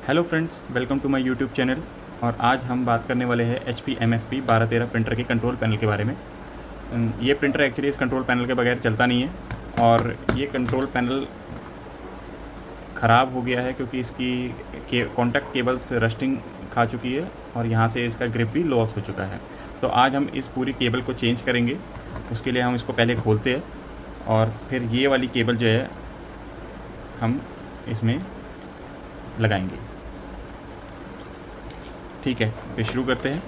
Hello friends, welcome to my YouTube channel. और आज हम बात करने वाले हैं HP MFP 1213 प्रिंटर के कंट्रोल पैनल के बारे में। ये प्रिंटर एक्चुअली इस कंट्रोल पैनल के बगैर चलता नहीं है और ये कंट्रोल पैनल ख़राब हो गया है क्योंकि इसकी कॉन्टैक्ट केबल्स रस्टिंग खा चुकी है और यहाँ से इसका ग्रिप भी लॉस हो चुका है। तो आज हम इस पूरी केबल को चेंज करेंगे। उसके लिए हम इसको पहले खोलते हैं और फिर ये वाली केबल जो है हम इसमें लगाएंगे। ठीक है, फिर शुरू करते हैं।